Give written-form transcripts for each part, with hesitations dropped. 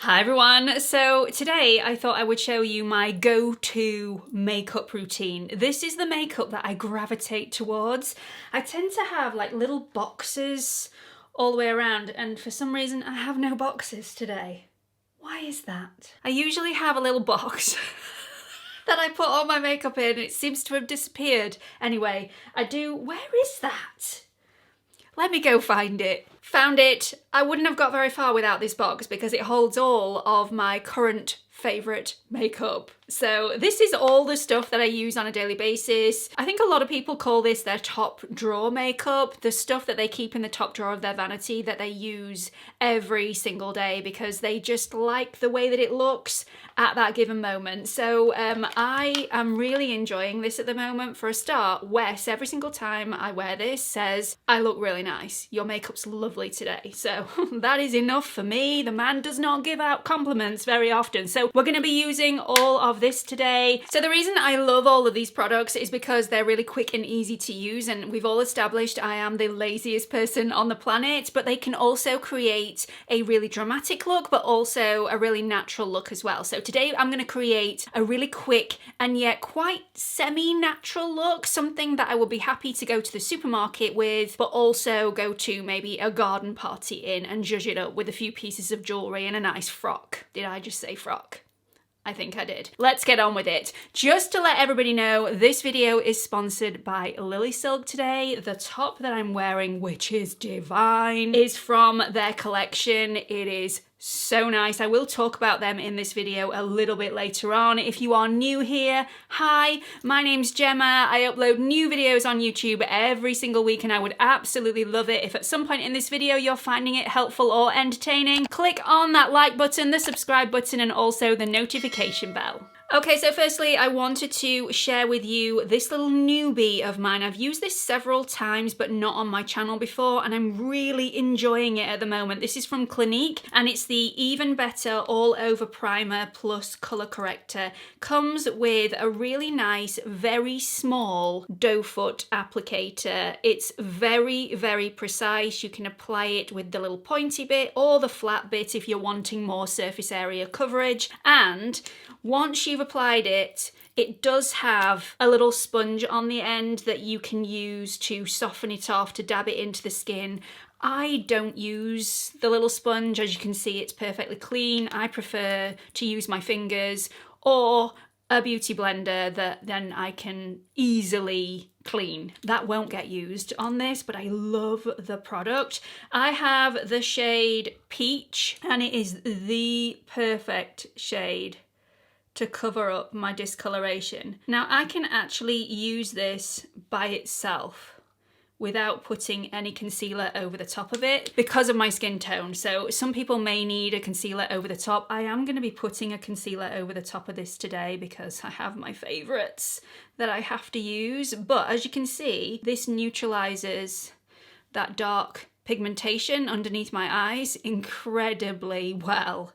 Hi everyone, so today I thought I would show you my go-to makeup routine. This is the makeup that I gravitate towards. I tend to have like little boxes all the way around, and for some reason I have no boxes today. Why is that? I usually have a little box that I put all my makeup in. It seems to have disappeared. Anyway, I do. Where is that? Let me go find it. Found it. I wouldn't have got very far without this box because it holds all of my current favourite makeup. So this is all the stuff that I use on a daily basis. I think a lot of people call this their top drawer makeup, the stuff that they keep in the top drawer of their vanity that they use every single day because they just like the way that it looks at that given moment. So I am really enjoying this at the moment. For a start, Wes, every single time I wear this, says, "I look really nice. Your makeup's lovely today." So that is enough for me. The man does not give out compliments very often. So we're going to be using all of this today. So the reason I love all of these products is because they're really quick and easy to use, and we've all established I am the laziest person on the planet, but they can also create a really dramatic look but also a really natural look as well. So today I'm going to create a really quick and yet quite semi-natural look, something that I will be happy to go to the supermarket with, but also go to maybe a garden party in and zhuzh it up with a few pieces of jewellery and a nice frock. Did I just say frock? I think I did. Let's get on with it. Just to let everybody know, this video is sponsored by Lily Silk today. The top that I'm wearing, which is divine, is from their collection. It is so nice. I will talk about them in this video a little bit later on. If you are new here, hi, my name's Gemma. I upload new videos on YouTube every single week and I would absolutely love it if at some point in this video you're finding it helpful or entertaining. Click on that like button, the subscribe button, and also the notification bell. Okay, so firstly, I wanted to share with you this little newbie of mine. I've used this several times, but not on my channel before, and I'm really enjoying it at the moment. This is from Clinique, and it's the Even Better All Over Primer Plus Colour Corrector. Comes with a really nice, very small doe foot applicator. It's very, very precise. You can apply it with the little pointy bit or the flat bit if you're wanting more surface area coverage. And once you've applied it, it does have a little sponge on the end that you can use to soften it off, to dab it into the skin. I don't use the little sponge. As you can see, it's perfectly clean. I prefer to use my fingers or a beauty blender that then I can easily clean. That won't get used on this, but I love the product. I have the shade Peach, and it is the perfect shade to cover up my discoloration. Now I can actually use this by itself without putting any concealer over the top of it because of my skin tone. So some people may need a concealer over the top. I am going to be putting a concealer over the top of this today because I have my favorites that I have to use. But as you can see, this neutralizes that dark pigmentation underneath my eyes incredibly well.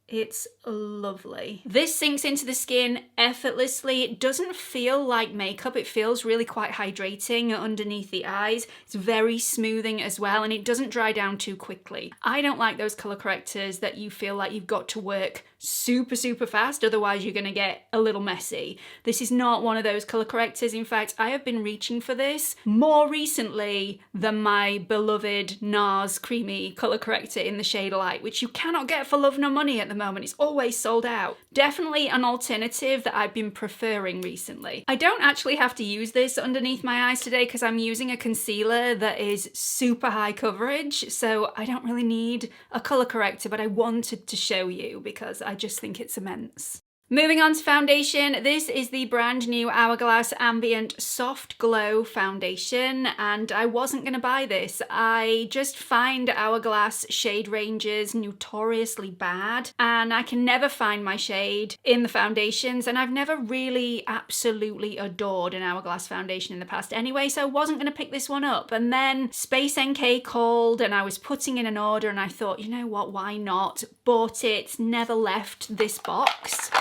It's lovely. This sinks into the skin effortlessly. It doesn't feel like makeup. It feels really quite hydrating underneath the eyes. It's very smoothing as well, and it doesn't dry down too quickly. I don't like those colour correctors that you feel like you've got to work super, super fast, otherwise you're gonna get a little messy. This is not one of those colour correctors. In fact, I have been reaching for this more recently than my beloved NARS Creamy colour corrector in the shade Light, which you cannot get for love nor money at the moment. It's always sold out. Definitely an alternative that I've been preferring recently. I don't actually have to use this underneath my eyes today because I'm using a concealer that is super high coverage, so I don't really need a colour corrector, but I wanted to show you because I just think it's immense. Moving on to foundation, this is the brand new Hourglass Ambient Soft Glow Foundation, and I wasn't going to buy this. I just find Hourglass shade ranges notoriously bad, and I can never find my shade in the foundations, and I've never really absolutely adored an Hourglass foundation in the past anyway, so I wasn't going to pick this one up. And then Space NK called, and I was putting in an order, and I thought, you know what, why not? Bought it, never left this box.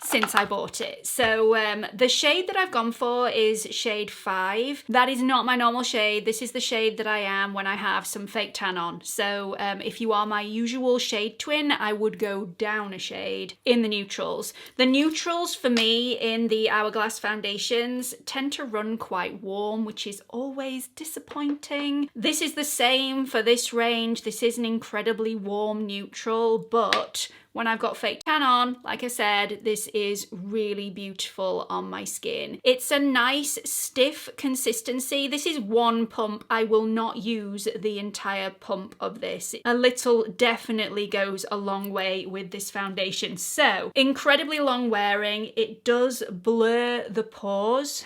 since I bought it. So the shade that I've gone for is shade 5. That is not my normal shade. This is the shade that I am when I have some fake tan on. So if you are my usual shade twin, I would go down a shade in the neutrals. The neutrals for me in the Hourglass foundations tend to run quite warm, which is always disappointing. This is the same for this range. This is an incredibly warm neutral, but when I've got fake tan on, like I said, this is really beautiful on my skin. It's a nice stiff consistency. This is one pump. I will not use the entire pump of this. A little definitely goes a long way with this foundation. So incredibly long wearing. It does blur the pores.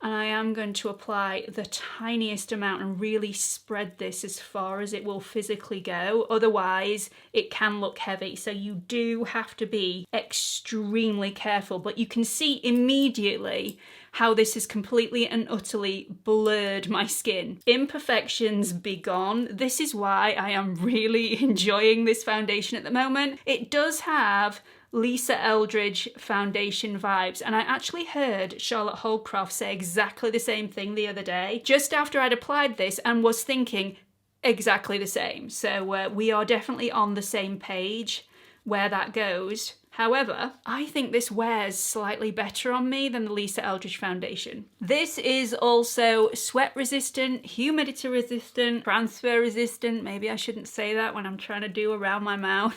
And I am going to apply the tiniest amount and really spread this as far as it will physically go. Otherwise, it can look heavy. So you do have to be extremely careful. But you can see immediately how this has completely and utterly blurred my skin. Imperfections be gone. This is why I am really enjoying this foundation at the moment. It does have Lisa Eldridge foundation vibes, and I actually heard Charlotte Holdcroft say exactly the same thing the other day, just after I'd applied this, and was thinking exactly the same. So we are definitely on the same page where that goes. However, I think this wears slightly better on me than the Lisa Eldridge foundation. This is also sweat resistant, humidity resistant, transfer resistant. Maybe I shouldn't say that when I'm trying to do around my mouth.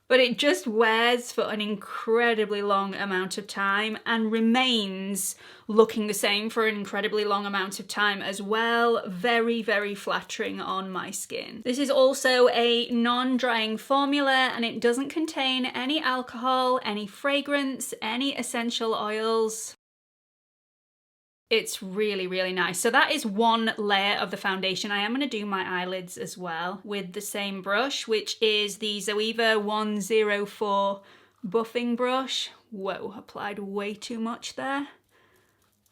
But it just wears for an incredibly long amount of time and remains looking the same for an incredibly long amount of time as well. Very, very flattering on my skin. This is also a non-drying formula, and it doesn't contain any alcohol, any fragrance, any essential oils. It's really, really nice. So that is one layer of the foundation. I am going to do my eyelids as well with the same brush, which is the Zoeva 104 buffing brush. Whoa, applied way too much there.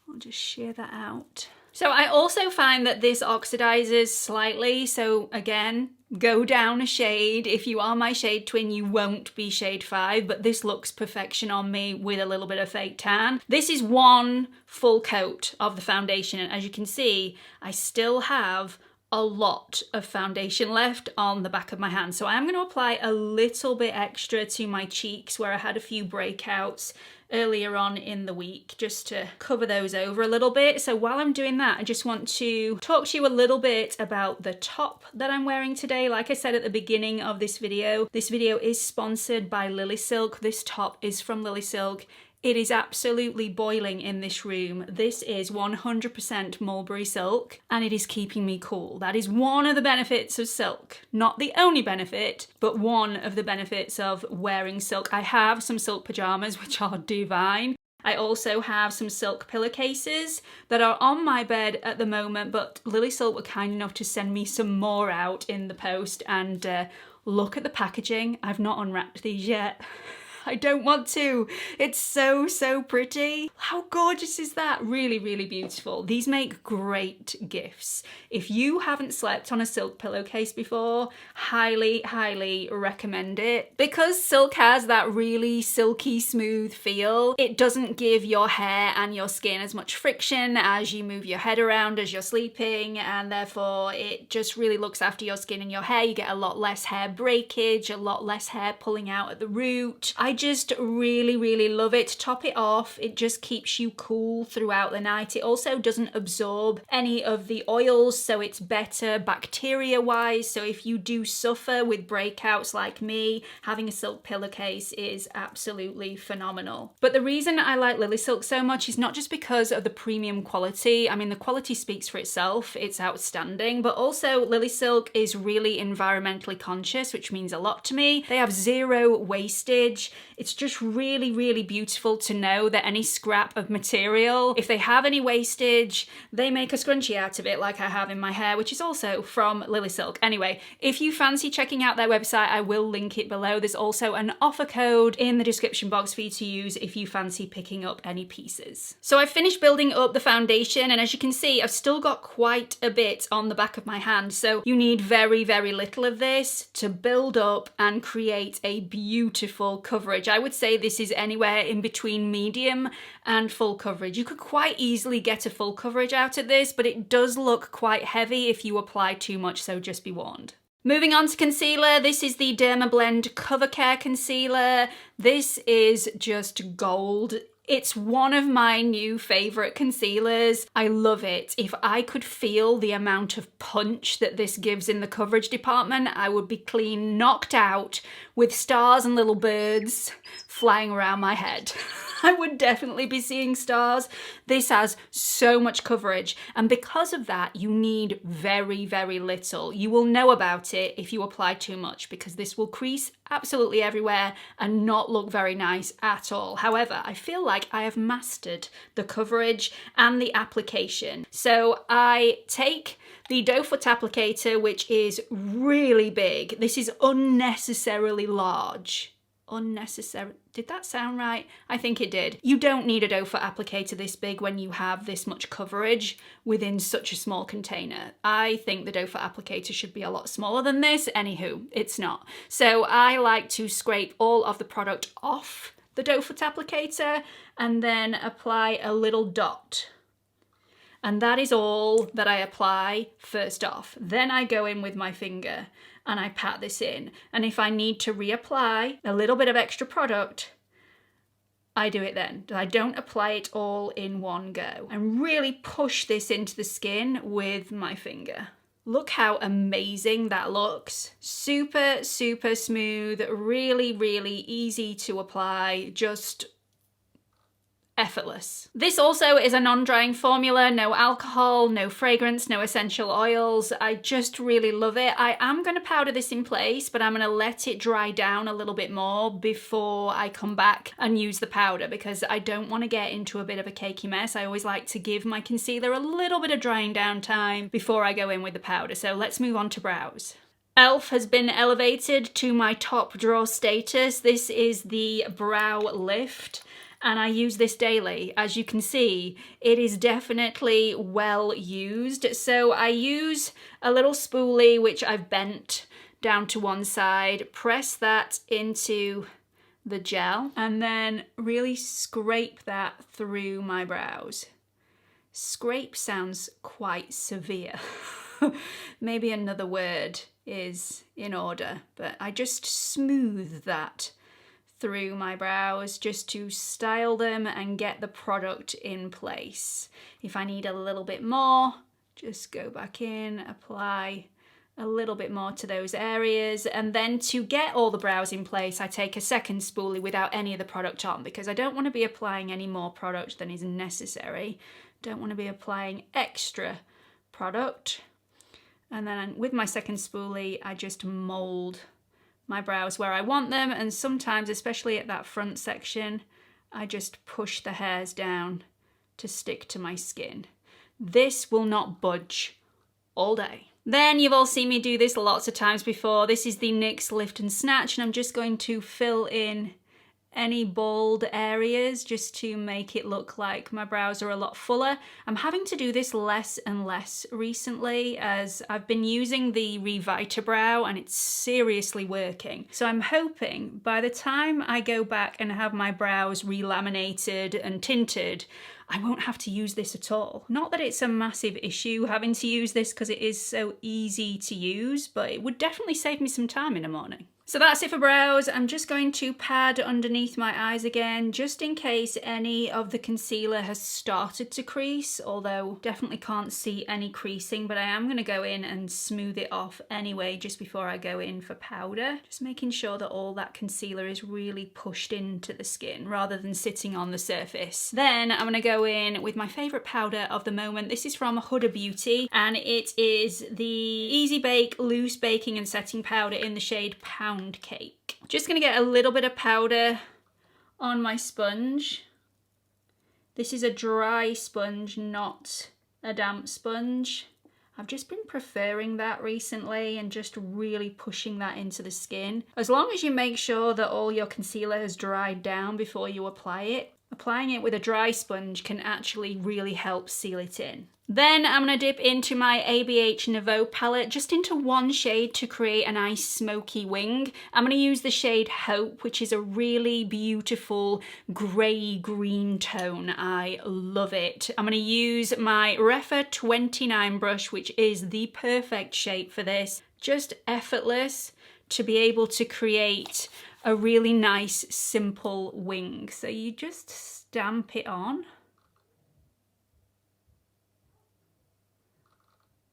I'll just shear that out. So I also find that this oxidizes slightly. So again, go down a shade. If you are my shade twin, you won't be shade 5, but this looks perfection on me with a little bit of fake tan. This is one full coat of the foundation, and as you can see, I still have a lot of foundation left on the back of my hand. So I am going to apply a little bit extra to my cheeks where I had a few breakouts earlier on in the week, just to cover those over a little bit. So while I'm doing that, I just want to talk to you a little bit about the top that I'm wearing today. Like I said at the beginning of this video is sponsored by Lily Silk. This top is from Lily Silk. It is absolutely boiling in this room. This is 100% mulberry silk, and it is keeping me cool. That is one of the benefits of silk. Not the only benefit, but one of the benefits of wearing silk. I have some silk pajamas, which are divine. I also have some silk pillowcases that are on my bed at the moment, but Lily Silk were kind enough to send me some more out in the post, and look at the packaging. I've not unwrapped these yet. I don't want to. It's so, so pretty. How gorgeous is that? Really, really beautiful. These make great gifts. If you haven't slept on a silk pillowcase before, highly, highly recommend it. Because silk has that really silky smooth feel, it doesn't give your hair and your skin as much friction as you move your head around as you're sleeping, and therefore it just really looks after your skin and your hair. You get a lot less hair breakage, a lot less hair pulling out at the root. I just really, really love it. Top it off, it just keeps you cool throughout the night. It also doesn't absorb any of the oils, so it's better bacteria wise. So if you do suffer with breakouts like me, having a silk pillowcase is absolutely phenomenal. But the reason I like Lily Silk so much is not just because of the premium quality. I mean, the quality speaks for itself, it's outstanding, but also Lily Silk is really environmentally conscious, which means a lot to me. They have zero wastage. It's just really, really beautiful to know that any scrap of material, if they have any wastage, they make a scrunchie out of it like I have in my hair, which is also from Lily Silk. Anyway, if you fancy checking out their website, I will link it below. There's also an offer code in the description box for you to use if you fancy picking up any pieces. So I've finished building up the foundation, and as you can see, I've still got quite a bit on the back of my hand. So you need very, very little of this to build up and create a beautiful cover coverage. I would say this is anywhere in between medium and full coverage. You could quite easily get a full coverage out of this, but it does look quite heavy if you apply too much, so just be warned. Moving on to concealer, this is the DERMABLEND Cover Care Concealer. This is just gold. It's one of my new favourite concealers. I love it. If I could feel the amount of punch that this gives in the coverage department, I would be clean knocked out with stars and little birds flying around my head. I would definitely be seeing stars. This has so much coverage, and because of that, you need very, very little. You will know about it if you apply too much, because this will crease absolutely everywhere and not look very nice at all. However, I feel like I have mastered the coverage and the application. So I take the doe foot applicator, which is really big. This is unnecessarily large. Unnecessary. Did that sound right? I think it did. You don't need a doe foot applicator this big when you have this much coverage within such a small container. I think the doe foot applicator should be a lot smaller than this. Anywho, it's not. So I like to scrape all of the product off the doe foot applicator and then apply a little dot. And that is all that I apply first off. Then I go in with my finger and I pat this in. And if I need to reapply a little bit of extra product, I do it then. I don't apply it all in one go. And really push this into the skin with my finger. Look how amazing that looks. Super, super smooth, really, really easy to apply, just effortless. This also is a non-drying formula, no alcohol, no fragrance, no essential oils. I just really love it. I am going to powder this in place, but I'm going to let it dry down a little bit more before I come back and use the powder, because I don't want to get into a bit of a cakey mess. I always like to give my concealer a little bit of drying down time before I go in with the powder. So let's move on to brows. e.l.f. has been elevated to my top draw status. This is the Brow Lift, and I use this daily. As you can see, it is definitely well used. So I use a little spoolie, which I've bent down to one side, press that into the gel, and then really scrape that through my brows. Scrape sounds quite severe. Maybe another word is in order, but I just smooth that through my brows just to style them and get the product in place. If I need a little bit more, just go back in, apply a little bit more to those areas, and then to get all the brows in place, I take a second spoolie without any of the product on, because I don't want to be applying any more product than is necessary. Don't want to be applying extra product. And then with my second spoolie, I just mold my brows where I want them, and sometimes, especially at that front section, I just push the hairs down to stick to my skin. This will not budge all day. Then you've all seen me do this lots of times before. This is the NYX Lift and Snatch, and I'm just going to fill in any bald areas just to make it look like my brows are a lot fuller. I'm having to do this less and less recently, as I've been using the Revita Brow and it's seriously working. So I'm hoping by the time I go back and have my brows relaminated and tinted, I won't have to use this at all. Not that it's a massive issue having to use this, because it is so easy to use, but it would definitely save me some time in the morning. So that's it for brows. I'm just going to pad underneath my eyes again, just in case any of the concealer has started to crease, although definitely can't see any creasing, but I am going to go in and smooth it off anyway just before I go in for powder. Just making sure that all that concealer is really pushed into the skin rather than sitting on the surface. Then I'm going to go in with my favourite powder of the moment. This is from HUDA Beauty, and it is the Easy Bake Loose Baking and Setting Powder in the shade Pound Cake. Just gonna get a little bit of powder on my sponge. This is a dry sponge, not a damp sponge. I've just been preferring that recently and just really pushing that into the skin. As long as you make sure that all your concealer has dried down before you apply it, applying it with a dry sponge can actually really help seal it in. Then I'm going to dip into my ABH Nouveau palette, just into one shade to create a nice smoky wing. I'm going to use the shade Hope, which is a really beautiful grey-green tone. I love it. I'm going to use my Refa 29 brush, which is the perfect shape for this. Just effortless to be able to create a really nice, simple wing. So you just stamp it on.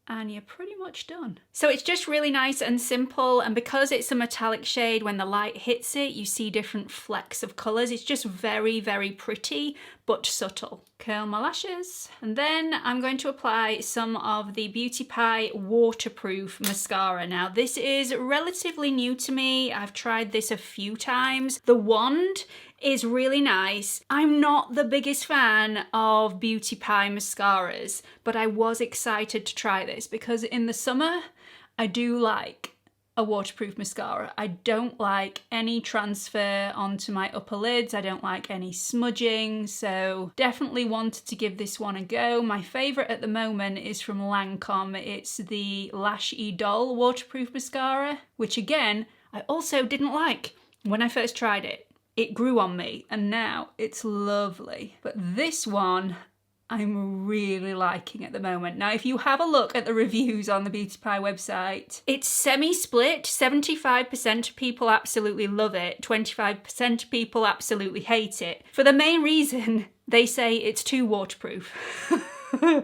And you're pretty much done. So it's just really nice and simple, and because it's a metallic shade, when the light hits it, you see different flecks of colours. It's just very, very pretty, but subtle. Curl my lashes, and then I'm going to apply some of the Beauty Pie Waterproof Mascara. Now, this is relatively new to me. I've tried this a few times. The wand is really nice. I'm not the biggest fan of Beauty Pie mascaras, but I was excited to try this because in the summer, I do like a waterproof mascara. I don't like any transfer onto my upper lids. I don't like any smudging, so definitely wanted to give this one a go. My favourite at the moment is from Lancome. It's the Lash Idol waterproof mascara, which again, I also didn't like when I first tried it. It grew on me and now it's lovely. But this one I'm really liking at the moment. Now, if you have a look at the reviews on the Beauty Pie website, it's semi-split. 75% of people absolutely love it. 25% of people absolutely hate it. For the main reason they say it's too waterproof.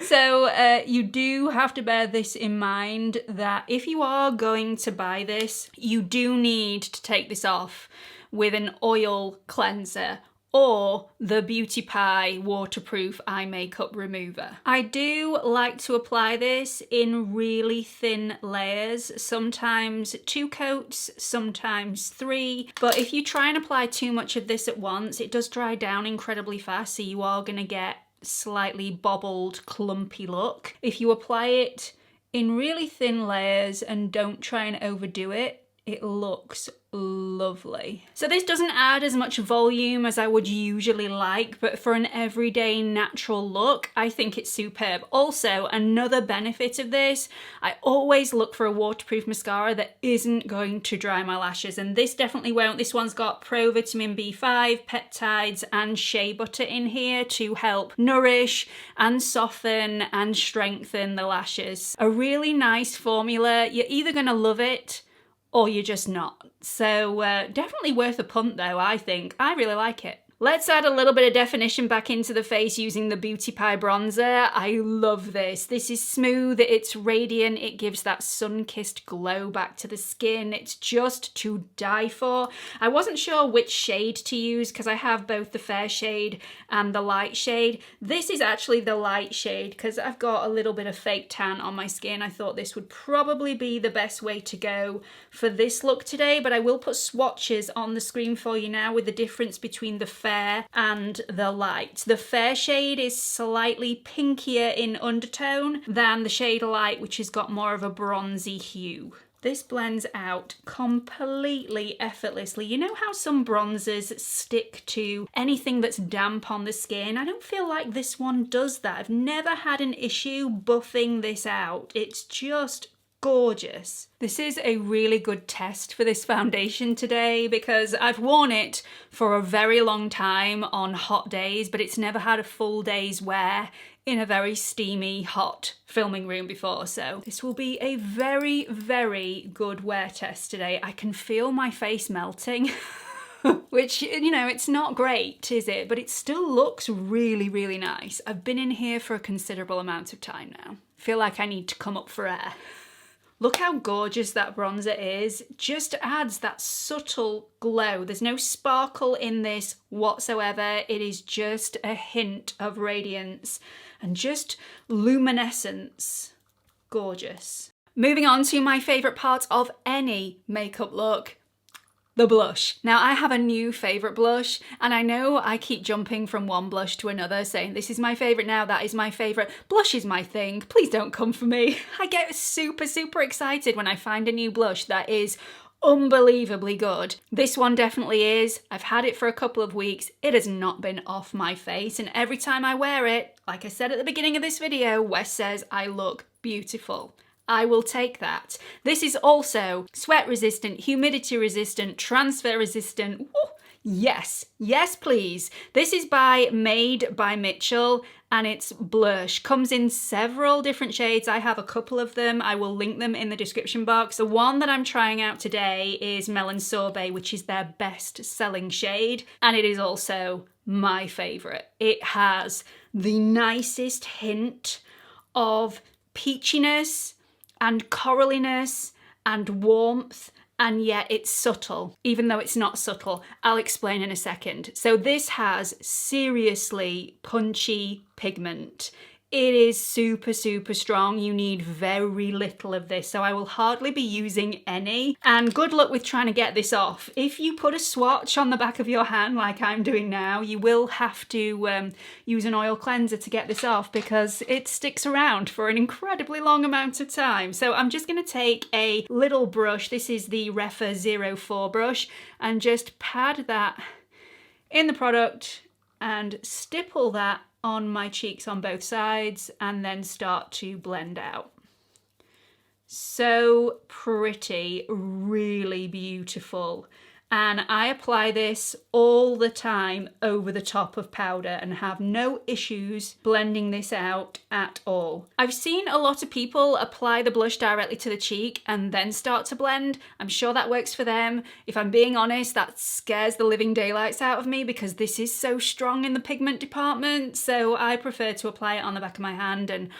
So you do have to bear this in mind, that if you are going to buy this, you do need to take this off with an oil cleanser or the Beauty Pie waterproof eye makeup remover. I do like to apply this in really thin layers, sometimes 2 coats, sometimes 3, but if you try and apply too much of this at once, it does dry down incredibly fast, so you are gonna get slightly bobbled, clumpy look. If you apply it in really thin layers and don't try and overdo it, it looks lovely. So this doesn't add as much volume as I would usually like, but for an everyday natural look, I think it's superb. Also, another benefit of this, I always look for a waterproof mascara that isn't going to dry my lashes, and this definitely won't. This one's got pro vitamin B5, peptides, and shea butter in here to help nourish and soften and strengthen the lashes. A really nice formula. You're either gonna love it or you're just not. So definitely worth a punt though, I think. I really like it. Let's add a little bit of definition back into the face using the Beauty Pie bronzer. I love this. This is smooth, it's radiant, it gives that sun-kissed glow back to the skin. It's just to die for. I wasn't sure which shade to use because I have both the fair shade and the light shade. This is actually the light shade because I've got a little bit of fake tan on my skin. I thought this would probably be the best way to go for this look today, but I will put swatches on the screen for you now with the difference between the fair and the light. The fair shade is slightly pinkier in undertone than the shade light, which has got more of a bronzy hue. This blends out completely effortlessly. You know how some bronzers stick to anything that's damp on the skin? I don't feel like this one does that. I've never had an issue buffing this out. It's just gorgeous. This is a really good test for this foundation today because I've worn it for a very long time on hot days, but it's never had a full day's wear in a very steamy, hot filming room before. So this will be a very, very good wear test today. I can feel my face melting. Which, you know, it's not great, is it? But it still looks really, really nice. I've been in here for a considerable amount of time now. I feel like I need to come up for air. Look how gorgeous that bronzer is. Just adds that subtle glow. There's no sparkle in this whatsoever. It is just a hint of radiance and just luminescence. Gorgeous. Moving on to my favourite part of any makeup look, the blush. Now I have a new favourite blush, and I know I keep jumping from one blush to another saying this is my favourite now, that is my favourite. Blush is my thing, please don't come for me. I get super, super excited when I find a new blush that is unbelievably good. This one definitely is. I've had it for a couple of weeks. It has not been off my face, and every time I wear it, like I said at the beginning of this video, Wes says I look beautiful. I will take that. This is also sweat resistant, humidity resistant, transfer resistant. Woo! Yes, yes please. This is Made by Mitchell and it's Blursh. Comes in several different shades. I have a couple of them. I will link them in the description box. The one that I'm trying out today is Melon Sorbet, which is their best selling shade. And it is also my favorite. It has the nicest hint of peachiness and coralliness and warmth, and yet it's subtle, even though it's not subtle. I'll explain in a second. So this has seriously punchy pigment. It is super, super strong. You need very little of this, so I will hardly be using any. And good luck with trying to get this off. If you put a swatch on the back of your hand like I'm doing now, you will have to use an oil cleanser to get this off because it sticks around for an incredibly long amount of time. So I'm just gonna take a little brush, this is the Refa 04 brush, and just pad that in the product and stipple that on my cheeks on both sides and then start to blend out. So pretty, really beautiful. And I apply this all the time over the top of powder and have no issues blending this out at all. I've seen a lot of people apply the blush directly to the cheek and then start to blend. I'm sure that works for them. If I'm being honest, that scares the living daylights out of me because this is so strong in the pigment department. So I prefer to apply it on the back of my hand, and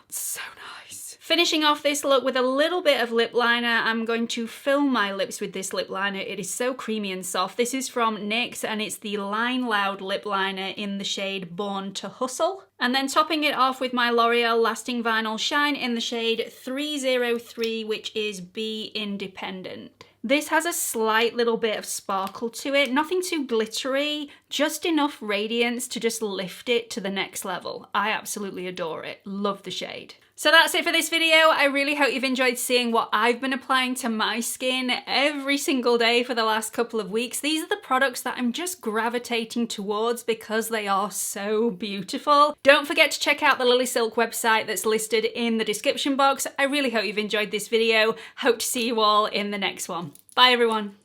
it's so nice. Finishing off this look with a little bit of lip liner, I'm going to fill my lips with this lip liner. It is so creamy and soft. This is from NYX and it's the Line Loud lip liner in the shade Born to Hustle. And then topping it off with my L'Oreal Lasting Vinyl Shine in the shade 303, which is Be Independent. This has a slight little bit of sparkle to it, nothing too glittery, just enough radiance to just lift it to the next level. I absolutely adore it, love the shade. So that's it for this video. I really hope you've enjoyed seeing what I've been applying to my skin every single day for the last couple of weeks. These are the products that I'm just gravitating towards because they are so beautiful. Don't forget to check out the Lily Silk website that's listed in the description box. I really hope you've enjoyed this video. Hope to see you all in the next one. Bye everyone.